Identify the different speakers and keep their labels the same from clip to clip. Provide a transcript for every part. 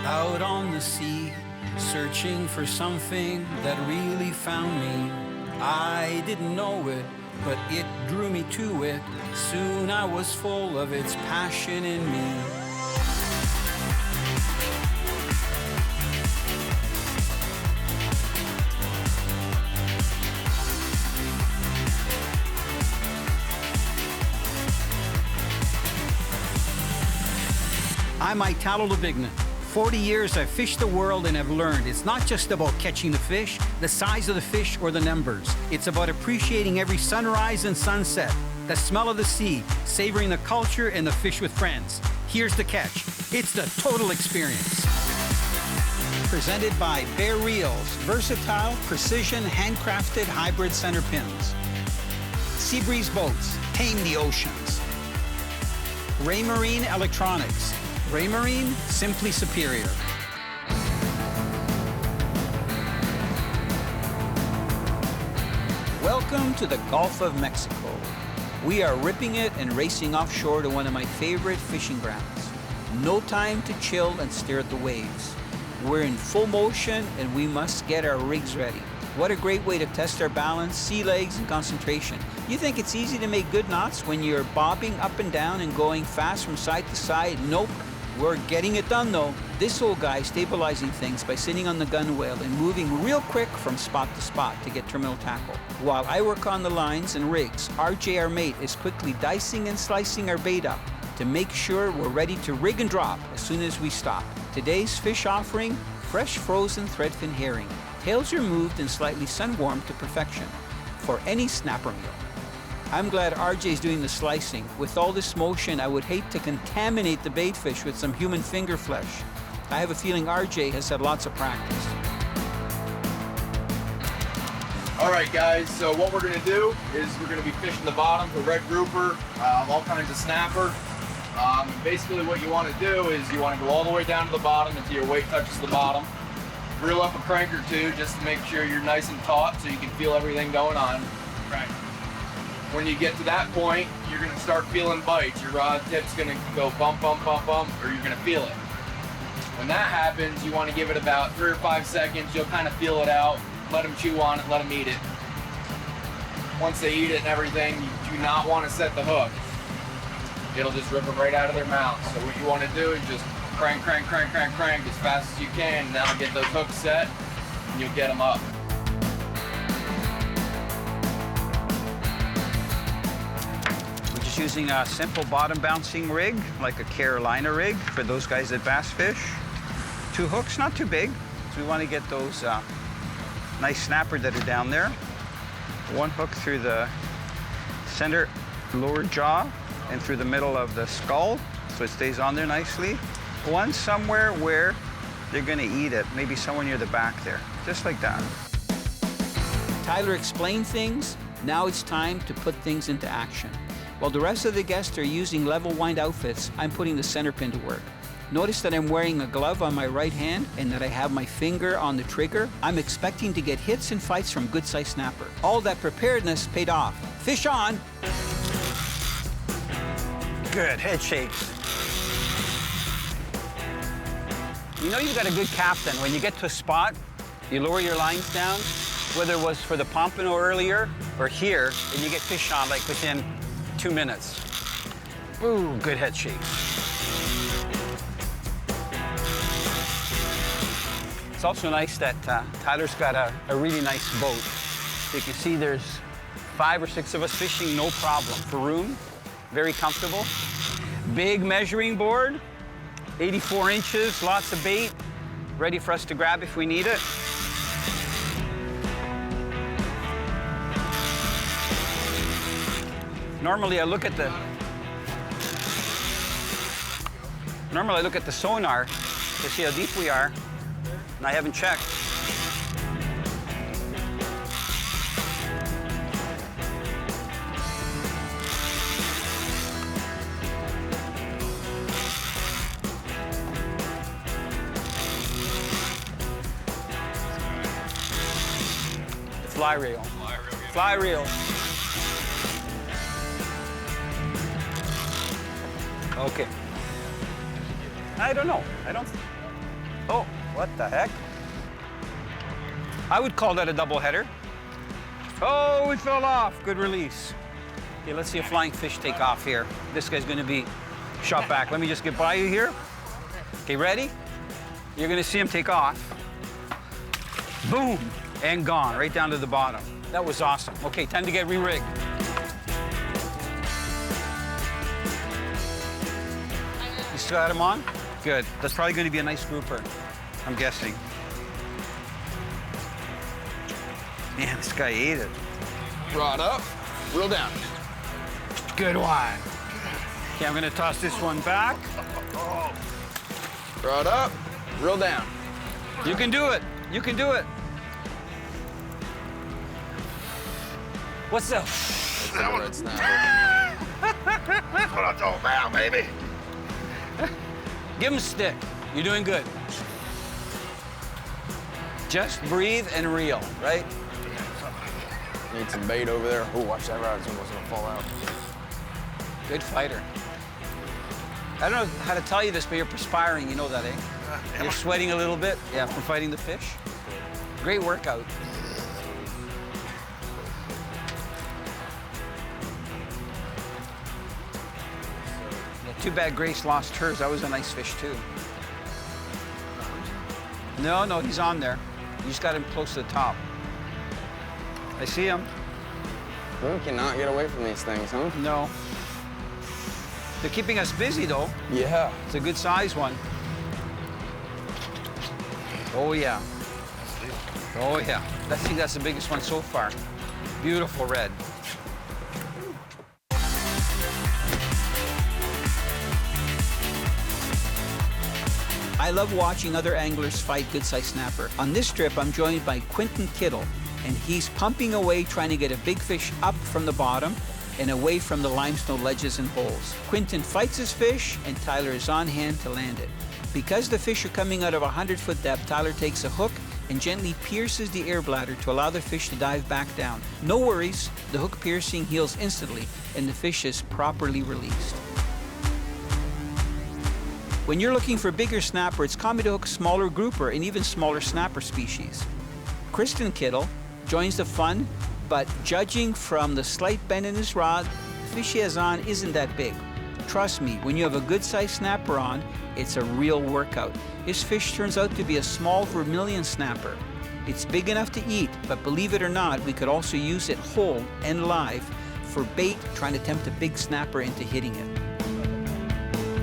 Speaker 1: Out on the sea, searching for something that really found me. I didn't know it, but it drew me to it. Soon I was full of its passion in me. I'm Italo Labignan. 40 years I've fished the world and have learned it's not just about catching the fish, the size of the fish, or the numbers. It's about appreciating every sunrise and sunset, the smell of the sea, savoring the culture and the fish with friends. Here's the catch. It's the total experience. Presented by Bear Reels, versatile, precision, handcrafted hybrid center pins. Seabreeze boats, tame the oceans. Raymarine Electronics. Raymarine, simply superior. Welcome to the Gulf of Mexico. We are ripping it and racing offshore to one of my favorite fishing grounds. No time to chill and stare at the waves. We're in full motion and we must get our rigs ready. What a great way to test our balance, sea legs, and concentration. You think it's easy to make good knots when you're bobbing up and down and going fast from side to side? Nope. We're getting it done though. This old guy stabilizing things by sitting on the gunwale and moving real quick from spot to spot to get terminal tackle. While I work on the lines and rigs, RJ, our mate, is quickly dicing and slicing our bait up to make sure we're ready to rig and drop as soon as we stop. Today's fish offering, fresh frozen threadfin herring. Tails are moved and slightly sun-warmed to perfection for any snapper meal. I'm glad RJ's doing the slicing. With all this motion, I would hate to contaminate the bait fish with some human finger flesh. I have a feeling RJ has had lots of practice.
Speaker 2: All right, guys, so what we're gonna do is we're gonna be fishing the bottom for red grouper, all kinds of snapper. Basically what you wanna do is you wanna go all the way down to the bottom until your weight touches the bottom. Reel up a crank or two just to make sure you're nice and taut so you can feel everything going on. Right. When you get to that point, you're gonna start feeling bites. Your rod tip's gonna go bump, bump, bump, bump, or you're gonna feel it. When that happens, you wanna give it about 3 or 5 seconds. You'll kind of feel it out. Let them chew on it, let them eat it. Once they eat it and everything, you do not wanna set the hook. It'll just rip it right out of their mouth. So what you wanna do is just crank, crank, crank, crank, crank as fast as you can, and that'll get those hooks set, and you'll get them up.
Speaker 1: Using a simple bottom bouncing rig, like a Carolina rig for those guys that bass fish. 2 hooks, not too big, so we want to get those nice snapper that are down there. 1 hook through the center lower jaw and through the middle of the skull, so it stays on there nicely. 1 somewhere where they're gonna eat it, maybe somewhere near the back there, just like that. Tyler explained things, now it's time to put things into action. While the rest of the guests are using level wind outfits, I'm putting the center pin to work. Notice that I'm wearing a glove on my right hand and that I have my finger on the trigger. I'm expecting to get hits and fights from good-sized snapper. All that preparedness paid off. Fish on! Good, head shakes. You know you've got a good captain. When you get to a spot, you lower your lines down, whether it was for the pompano earlier or here, and you get fish on like within 2 minutes. Ooh, good head shake. It's also nice that Tyler's got a really nice boat. You can see there's 5 or 6 of us fishing, no problem. For room, very comfortable. Big measuring board, 84 inches, lots of bait, ready for us to grab if we need it. Normally I look at the sonar to see how deep we are, and I haven't checked. Fly reel. Fly reel. Okay. I don't know. Oh, what the heck? I would call that a double header. Oh, it fell off. Good release. Okay, let's see a flying fish take off here. This guy's gonna be shot back. Let me just get by you here. Okay, ready? You're gonna see him take off. Boom, and gone, right down to the bottom. That was awesome. Okay, time to get re-rigged. You still got him on? Good. That's probably gonna be a nice grouper, I'm guessing. Man, this guy ate it.
Speaker 2: Rod up, reel down.
Speaker 1: Good one. Okay, I'm gonna toss this one back.
Speaker 2: Rod up, reel down.
Speaker 1: You can do it. You can do it. What's up?
Speaker 2: That red snapper.
Speaker 3: That's what I'm talking about, baby.
Speaker 1: Give him a stick. You're doing good. Just breathe and reel, right?
Speaker 2: Need some bait over there. Oh, watch that rod. It's almost gonna fall out.
Speaker 1: Good fighter. I don't know how to tell you this, but you're perspiring. You know that, eh? You're sweating a little bit. Yeah, from fighting the fish. Great workout. Yeah, too bad Grace lost hers. That was a nice fish, too. No, he's on there. You just got him close to the top. I see him.
Speaker 2: We cannot get away from these things, huh?
Speaker 1: No. They're keeping us busy, though.
Speaker 2: Yeah.
Speaker 1: It's a good size one. Oh, yeah. Oh, yeah. I think that's the biggest one so far. Beautiful red. I love watching other anglers fight good-sized snapper. On this trip, I'm joined by Quentin Kittle, and he's pumping away trying to get a big fish up from the bottom and away from the limestone ledges and holes. Quentin fights his fish, and Tyler is on hand to land it. Because the fish are coming out of 100-foot depth, Tyler takes a hook and gently pierces the air bladder to allow the fish to dive back down. No worries, the hook piercing heals instantly, and the fish is properly released. When you're looking for bigger snapper, it's common to hook smaller grouper and even smaller snapper species. Kristen Kittle joins the fun, but judging from the slight bend in his rod, the fish he has on isn't that big. Trust me, when you have a good-sized snapper on, it's a real workout. His fish turns out to be a small vermilion snapper. It's big enough to eat, but believe it or not, we could also use it whole and live for bait, trying to tempt a big snapper into hitting it.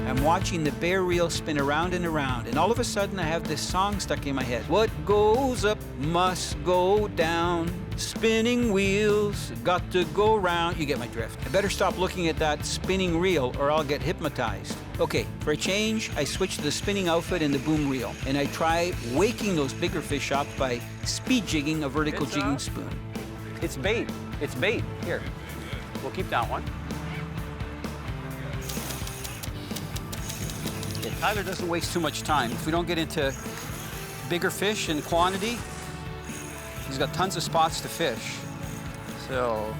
Speaker 1: I'm watching the bare reel spin around and around, and all of a sudden I have this song stuck in my head. What goes up must go down. Spinning wheels got to go round. You get my drift. I better stop looking at that spinning reel or I'll get hypnotized. Okay, for a change, I switch to the spinning outfit and the boom reel, and I try waking those bigger fish up by speed jigging a vertical jigging spoon. It's bait. It's bait. Here, we'll keep that one. Yeah, Tyler doesn't waste too much time. If we don't get into bigger fish in quantity, he's got tons of spots to fish. So,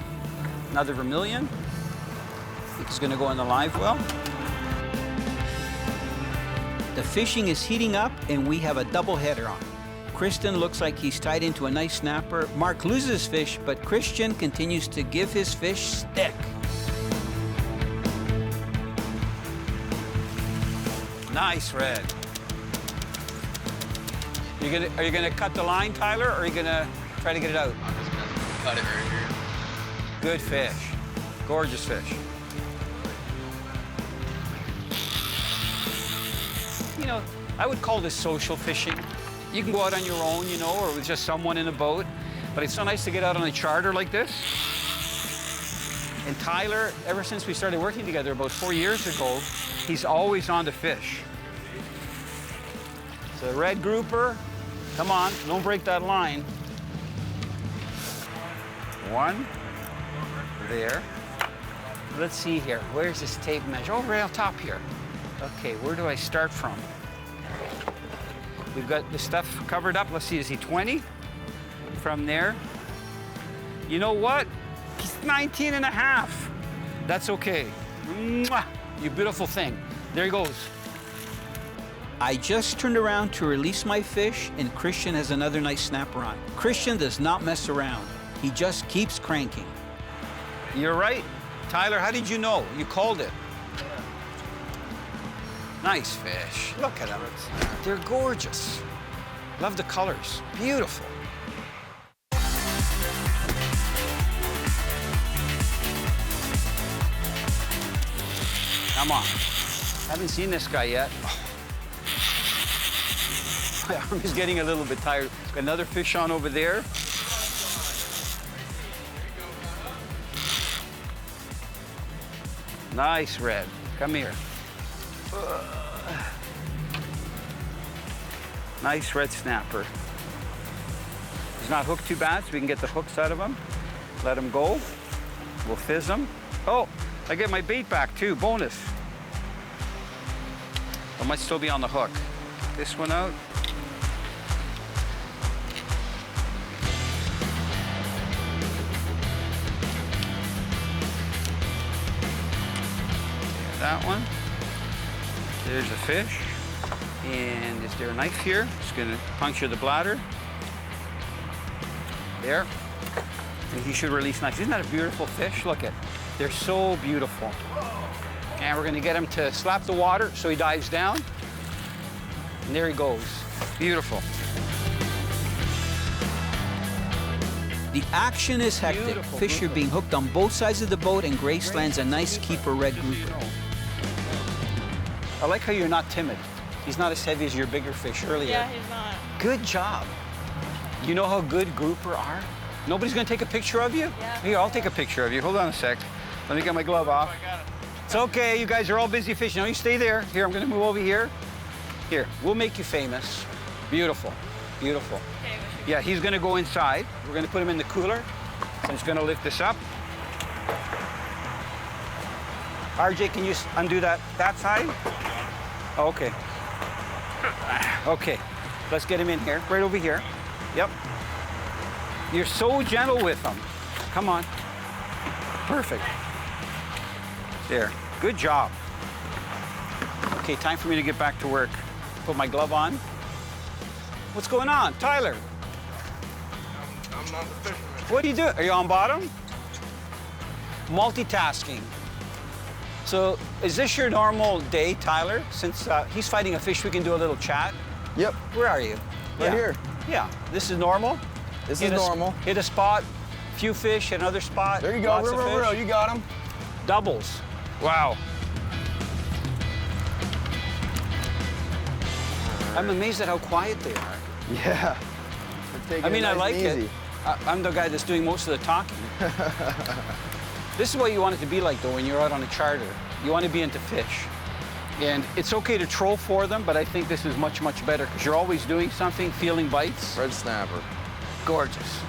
Speaker 1: another vermilion. I think he's gonna go in the live well. The fishing is heating up and we have a double header on. Kristen looks like he's tied into a nice snapper. Mark loses his fish, but Christian continues to give his fish stick. Nice red. Are you gonna cut the line, Tyler, or are you gonna try to get it out?
Speaker 2: I'm just gonna cut it right here.
Speaker 1: Good fish. Gorgeous fish. You know, I would call this social fishing. You can go out on your own, you know, or with just someone in a boat, but it's so nice to get out on a charter like this. And Tyler, ever since we started working together about 4 years ago, he's always on to fish. So red grouper, come on, don't break that line. One, there. Let's see here, where's this tape measure? Oh, right on top here. Okay, where do I start from? We've got the stuff covered up. Let's see, is he 20? From there. You know what? He's 19 and a half. That's okay. Mwah! You beautiful thing. There he goes. I just turned around to release my fish, and Christian has another nice snapper on. Christian does not mess around. He just keeps cranking. You're right. Tyler, how did you know? You called it. Nice fish. Look at them. They're gorgeous. Love the colors. Beautiful. Come on. Haven't seen this guy yet. My arm is getting a little bit tired. Got another fish on over there. Nice red. Come here. Nice red snapper. He's not hooked too bad, so we can get the hooks out of him. Let him go. We'll fizz him. Oh, I get my bait back too. Bonus. I might still be on the hook. This one out. That one. There's a fish. And is there a knife here? Just gonna puncture the bladder. There. And he should release nice. Isn't that a beautiful fish? Look at, they're so beautiful. And we're gonna get him to slap the water so he dives down. And there he goes. Beautiful.
Speaker 4: The action is hectic.
Speaker 1: Beautiful
Speaker 4: Fish are being hooked on both sides of the boat, and Grace lands a nice keeper red grouper.
Speaker 1: I like how you're not timid. He's not as heavy as your bigger fish earlier.
Speaker 5: Yeah, he's not.
Speaker 1: Good job. You know how good grouper are? Nobody's gonna take a picture of you?
Speaker 5: Yeah.
Speaker 1: Here, I'll take a picture of you. Hold on a sec. Let me get my glove off.
Speaker 5: I got it.
Speaker 1: It's okay, you guys are all busy fishing. No, you stay there. Here, I'm gonna move over here. Here, we'll make you famous. Beautiful, beautiful.
Speaker 5: Okay,
Speaker 1: Yeah, he's gonna go inside. We're gonna put him in the cooler. I'm just gonna lift this up. RJ, can you undo that side? Oh, okay. Okay, let's get him in here, right over here. Yep. You're so gentle with him. Come on. Perfect. There, good job. Okay, time for me to get back to work. Put my glove on. What's going on, Tyler?
Speaker 3: I'm not the fisherman.
Speaker 1: What do you do? Are you on bottom? Multitasking. So, is this your normal day, Tyler? Since he's fighting a fish, we can do a little chat.
Speaker 6: Yep,
Speaker 1: Where are you?
Speaker 6: right here.
Speaker 1: Yeah, this is normal?
Speaker 6: This
Speaker 1: Hit
Speaker 6: is
Speaker 1: a
Speaker 6: normal.
Speaker 1: Hit a spot, few fish, another spot.
Speaker 6: There you go,
Speaker 1: lots of
Speaker 6: real,
Speaker 1: fish.
Speaker 6: you got him.
Speaker 1: Doubles. Wow. I'm amazed at how quiet they are.
Speaker 6: Yeah.
Speaker 1: I mean, I like it. I'm the guy that's doing most of the talking. This is what you want it to be like, though, when you're out on a charter. You want to be into fish. And it's okay to troll for them, but I think this is much, much better because you're always doing something, feeling bites.
Speaker 6: Red snapper.
Speaker 1: Gorgeous.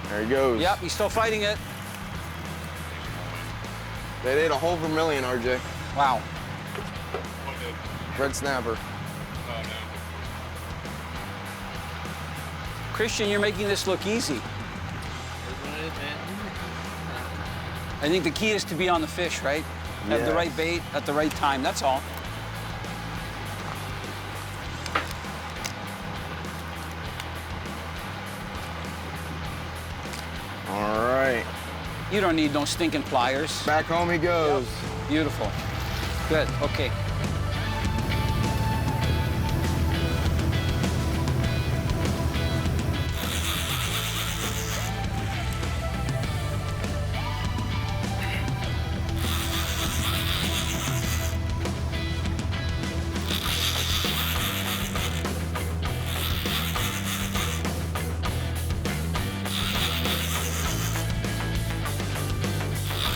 Speaker 6: There he goes.
Speaker 1: Yep, he's still fighting it.
Speaker 6: They ate a whole vermilion, RJ.
Speaker 1: Wow.
Speaker 6: Red snapper.
Speaker 1: Christian, you're making this look easy. I think the key is to be on the fish, right? Have the
Speaker 6: Yeah.
Speaker 1: right bait at the right time, that's all.
Speaker 6: All right.
Speaker 1: You don't need no stinking pliers.
Speaker 6: Back home he goes.
Speaker 1: Beautiful. Good, okay.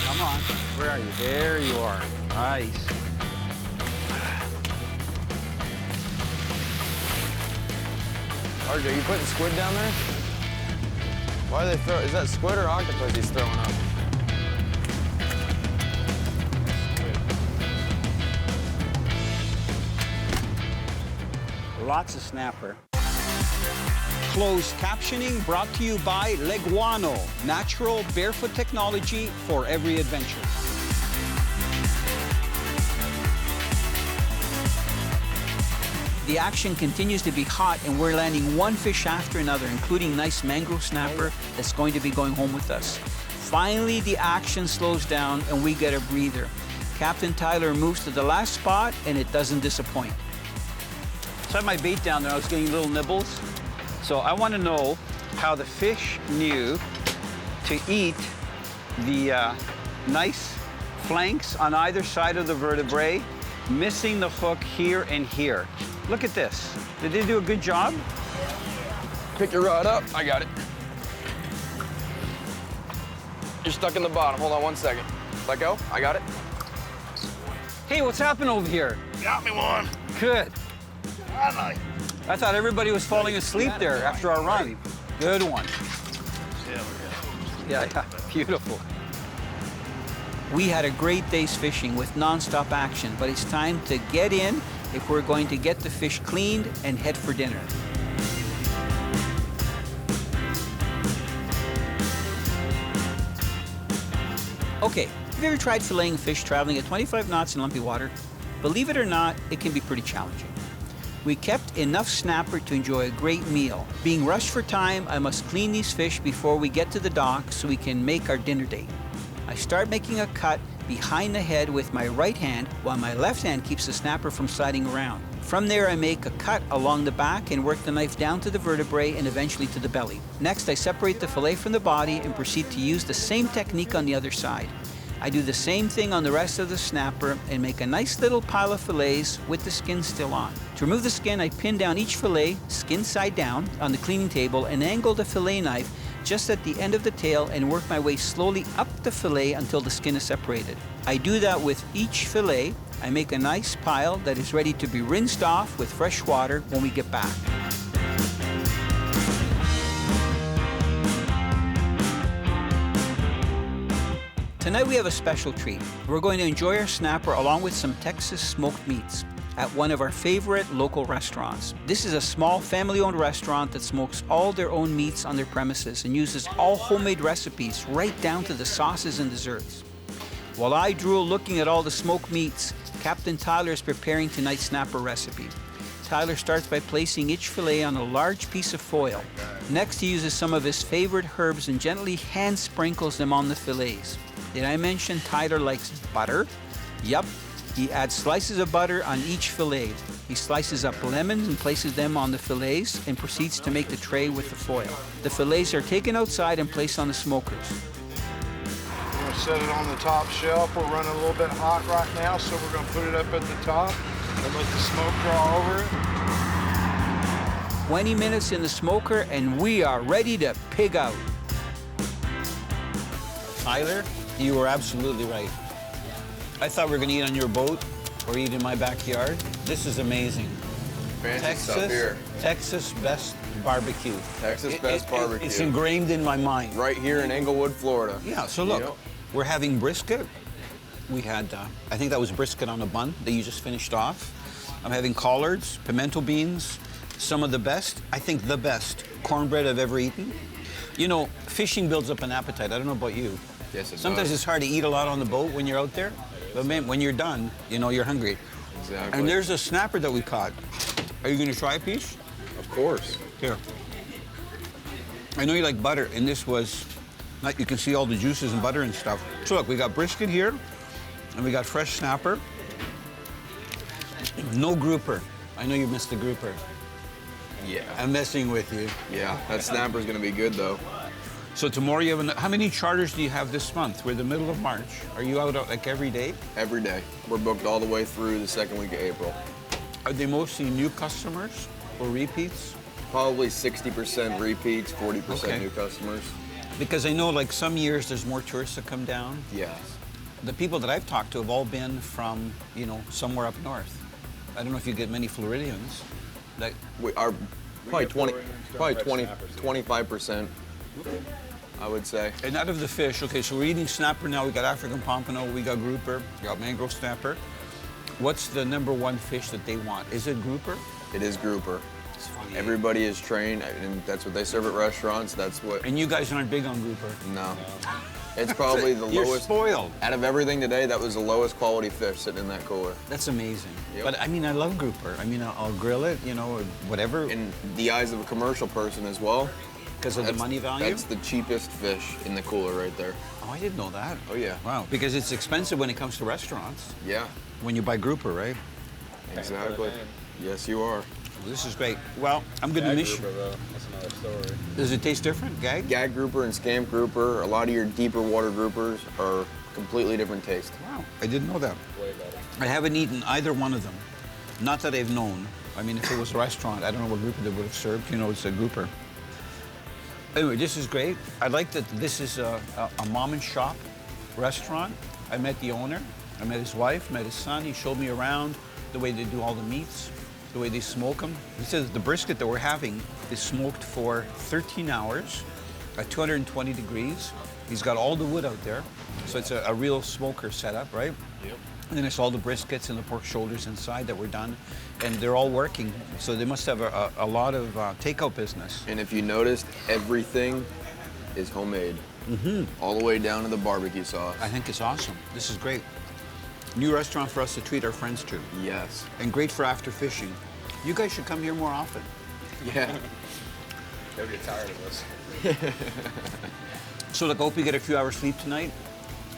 Speaker 1: Come on, where are you? There you are. Nice.
Speaker 6: RJ, you putting squid down there? Why are they throw? Is that squid or octopus he's throwing up?
Speaker 1: Lots of snapper. Closed captioning brought to you by Leguano, natural barefoot technology for every adventure. The action continues to be hot, and we're landing one fish after another, including nice mangrove snapper that's going to be going home with us. Finally, the action slows down, and we get a breather. Captain Tyler moves to the last spot, and it doesn't disappoint. So I had my bait down there. I was getting little nibbles. So I want to know how the fish knew to eat the nice flanks on either side of the vertebrae, missing the hook here and here. Look at this. Did they do a good job?
Speaker 6: Pick your rod up. I got it. You're stuck in the bottom. Hold on 1 second. Let go. I got it.
Speaker 1: Hey, what's happening over here?
Speaker 3: Got me one.
Speaker 1: Good.
Speaker 3: I like.
Speaker 1: I thought everybody was falling asleep there after our run. Good one. Yeah, beautiful. We had a great day's fishing with non-stop action, but it's time to get in if we're going to get the fish cleaned and head for dinner. Okay, have you ever tried filleting fish traveling at 25 knots in lumpy water? Believe it or not, it can be pretty challenging. We kept enough snapper to enjoy a great meal. Being rushed for time, I must clean these fish before we get to the dock so we can make our dinner date. I start making a cut behind the head with my right hand while my left hand keeps the snapper from sliding around. From there, I make a cut along the back and work the knife down to the vertebrae and eventually to the belly. Next, I separate the fillet from the body and proceed to use the same technique on the other side. I do the same thing on the rest of the snapper and make a nice little pile of fillets with the skin still on. To remove the skin, I pin down each fillet, skin side down, on the cleaning table and angle the fillet knife just at the end of the tail and work my way slowly up the fillet until the skin is separated. I do that with each fillet. I make a nice pile that is ready to be rinsed off with fresh water when we get back. Tonight we have a special treat. We're going to enjoy our snapper along with some Texas smoked meats at one of our favorite local restaurants. This is a small family-owned restaurant that smokes all their own meats on their premises and uses all homemade recipes right down to the sauces and desserts. While I drool looking at all the smoked meats, Captain Tyler is preparing tonight's snapper recipe. Tyler starts by placing each fillet on a large piece of foil. Next, he uses some of his favorite herbs and gently hand sprinkles them on the fillets. Did I mention Tyler likes butter? Yup, he adds slices of butter on each fillet. He slices up lemons and places them on the fillets and proceeds to make the tray with the foil. The fillets are taken outside and placed on the smokers.
Speaker 3: We're gonna set it on the top shelf. We're running a little bit hot right now, so we're gonna put it up at the top and let the smoke draw over it.
Speaker 1: 20 minutes in the smoker and we are ready to pig out. Tyler, you were absolutely right. I thought we were gonna eat on your boat or eat in my backyard. This is amazing.
Speaker 6: Fancy stuff here.
Speaker 1: Texas best barbecue.
Speaker 6: Texas best barbecue.
Speaker 1: It's ingrained in my mind.
Speaker 6: Right here in Englewood, Florida.
Speaker 1: Yeah, so look, we're having brisket. We had, I think that was brisket on a bun that you just finished off. I'm having collards, pimento beans, some of the best, I think the best cornbread I've ever eaten. You know, fishing builds up an appetite. I don't know about you.
Speaker 6: Yes, it
Speaker 1: Sometimes
Speaker 6: does.
Speaker 1: it's hard to eat a lot on the boat when you're out there, but man, when you're done, you know, you're hungry.
Speaker 6: Exactly.
Speaker 1: And there's a snapper that we caught. Are you gonna try a piece?
Speaker 6: Of course.
Speaker 1: Here. I know you like butter, and this was, you can see all the juices and butter and stuff. So look, we got brisket here, and we got fresh snapper. No grouper. I know you missed the grouper.
Speaker 6: Yeah.
Speaker 1: I'm messing with you.
Speaker 6: Yeah, that snapper's gonna be good though.
Speaker 1: So tomorrow you have, how many charters do you have this month? We're the middle of March. Are you out like every day?
Speaker 6: Every day. We're booked all the way through the second week of April.
Speaker 1: Are they mostly new customers or repeats?
Speaker 6: Probably 60% repeats, 40%
Speaker 1: Okay.
Speaker 6: new customers.
Speaker 1: Because I know like some years there's more tourists that come down.
Speaker 6: Yes.
Speaker 1: The people that I've talked to have all been from, you know, somewhere up north. I don't know if you get many Floridians. That,
Speaker 6: We are probably 25%, I would say.
Speaker 1: and out of the fish, okay, so we're eating snapper now. We got African pompano, we got grouper, we got mangrove snapper. What's the number one fish that they want? Is it grouper?
Speaker 6: It is grouper. Everybody is trained, and that's what they serve at restaurants. That's what.
Speaker 1: And you guys aren't big on grouper.
Speaker 6: No. It's probably the
Speaker 1: You're
Speaker 6: lowest.
Speaker 1: spoiled.
Speaker 6: Out of everything today, that was the lowest quality fish sitting in that cooler.
Speaker 1: That's amazing.
Speaker 6: Yep.
Speaker 1: But I mean, I love grouper. I mean, I'll grill it, you know, or whatever.
Speaker 6: In the eyes of a commercial person as well.
Speaker 1: Because of the money value?
Speaker 6: That's the cheapest fish in the cooler right there.
Speaker 1: Oh, I didn't know that.
Speaker 6: Oh, yeah.
Speaker 1: Wow. Because it's expensive when it comes to restaurants.
Speaker 6: Yeah,
Speaker 1: When you buy grouper, right?
Speaker 6: exactly. Yes, you are.
Speaker 1: Well, this is great. Well, I'm going to miss you.
Speaker 5: That's another story.
Speaker 1: Does it taste different, Gag?
Speaker 6: Gag grouper and scamp grouper, a lot of your deeper water groupers are completely different taste.
Speaker 1: Wow. I didn't know that.
Speaker 5: Way better.
Speaker 1: I haven't eaten either one of them. Not that I've known. I mean, if it was a restaurant, I don't know what grouper they would have served. You know, it's a grouper. Anyway, this is great. I like that this is a mom and shop restaurant. I met the owner. I met his wife, met his son. He showed me around the way they do all the meats, the way they smoke them. He says the brisket that we're having is smoked for 13 hours at 220 degrees. He's got all the wood out there. So it's a real smoker setup, right?
Speaker 5: Yep.
Speaker 1: And then it's all the briskets and the pork shoulders inside that were done. And they're all working. So they must have a lot of takeout business.
Speaker 6: And if you noticed, everything is homemade. All the way down to the barbecue sauce.
Speaker 1: I think it's awesome. This is great. New restaurant for us to treat our friends to.
Speaker 6: Yes.
Speaker 1: And great for after fishing. You guys should come here more often.
Speaker 6: Yeah.
Speaker 5: They'll get tired of us.
Speaker 1: So look, I hope you get a few hours sleep tonight.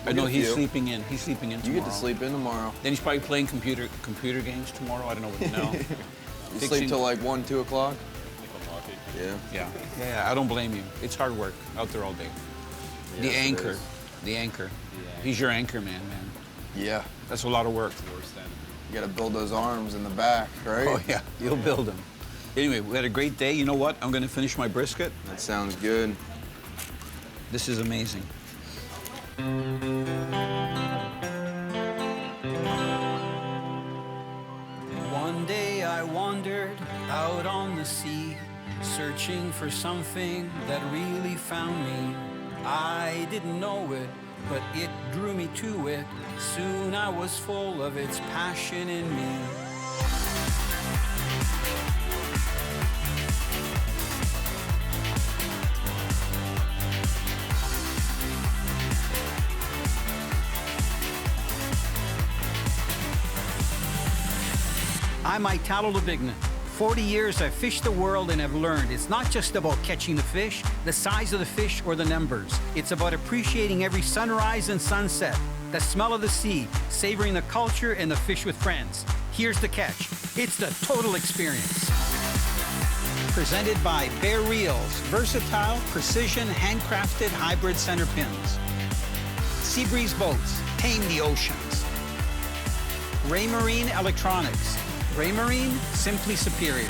Speaker 1: I
Speaker 6: I'll
Speaker 1: know
Speaker 6: get a
Speaker 1: he's
Speaker 6: few.
Speaker 1: sleeping in. He's sleeping in
Speaker 6: You
Speaker 1: tomorrow.
Speaker 6: get to sleep in tomorrow.
Speaker 1: Then he's probably playing computer games tomorrow. I don't know what no.
Speaker 6: You sleep till like 1, 2 o'clock?
Speaker 5: If I'm lucky.
Speaker 6: Yeah.
Speaker 1: Yeah, I don't blame you. It's hard work out there all day. The
Speaker 6: Yes, it
Speaker 1: anchor.
Speaker 6: is.
Speaker 1: The anchor. He's your anchor man.
Speaker 6: Yeah.
Speaker 1: That's a lot of work.
Speaker 5: Worse than.
Speaker 6: You gotta build those arms in the back, right?
Speaker 1: Oh yeah, you'll build them. Anyway, we had a great day. You know what? I'm gonna finish my brisket.
Speaker 6: That sounds good.
Speaker 1: This is amazing. One day I wandered out on the sea, searching for something that really found me. I didn't know it, but it drew me to it. Soon I was full of its passion in me. I'm Italo Labignan. 40 years I've fished the world and have learned it's not just about catching the fish, the size of the fish, or the numbers. It's about appreciating every sunrise and sunset, the smell of the sea, savoring the culture and the fish with friends. Here's the catch. It's the total experience. Presented by Bear Reels, versatile, precision, handcrafted hybrid center pins. Seabreeze Boats, tame the oceans. Raymarine Electronics. Raymarine, simply superior.